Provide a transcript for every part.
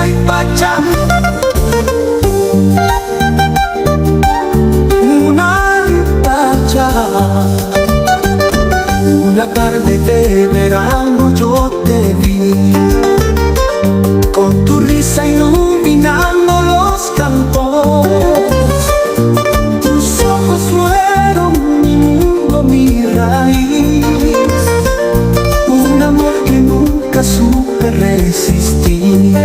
y Pachá. Una Pachá. Una tarde de verano yo te vi, con tu risa iluminando los campos. Tus ojos fueron mi mundo, mi raíz. Un amor que nunca supe resistir.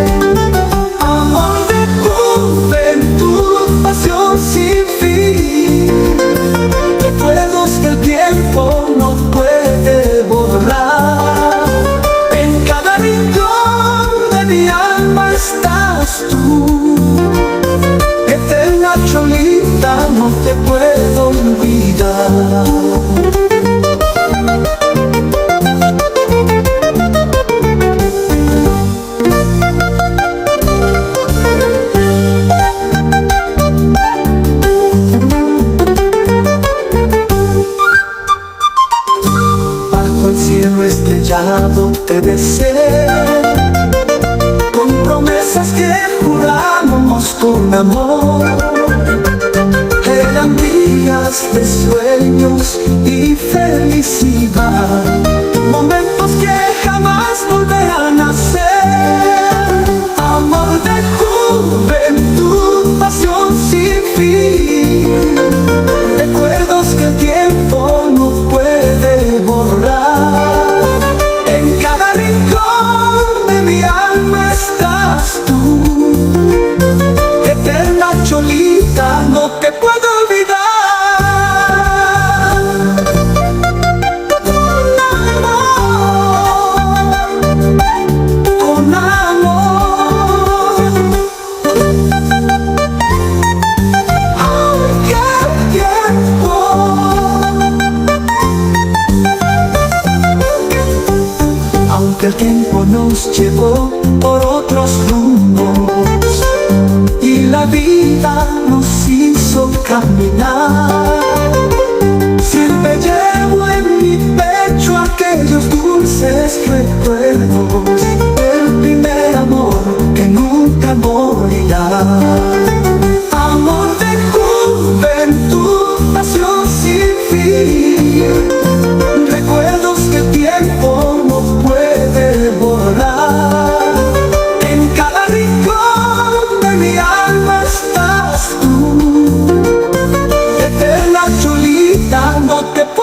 Amor de juventud, pasión sin fin. Recuerdos que el tiempo no puede borrar. En cada rincón de mi alma estás tú. Eterna Cholita, no te puedo olvidar. Cielo estrellado te besé, con promesas que juramos con amor. Eran días de sueños y felicidad, momentos que jamás volverán a ser. Amor de juventud, pasión sin fin. Recuerdos que el tiempo no puede borrar. Cholita, no te puedo olvidar. Con amor. Aunque el tiempo, aunque el tiempo nos llevó por otros rumbos y la vida nos hizo caminar, siempre llevo en mi pecho aquellos dulces recuerdos del primer amor que nunca morirá. Amor de juventud, pasión sin fin. Recuerdos que el tiempo no puede borrar. En cada rincón de mi alma estás tú. Eterna Cholita, no te puedo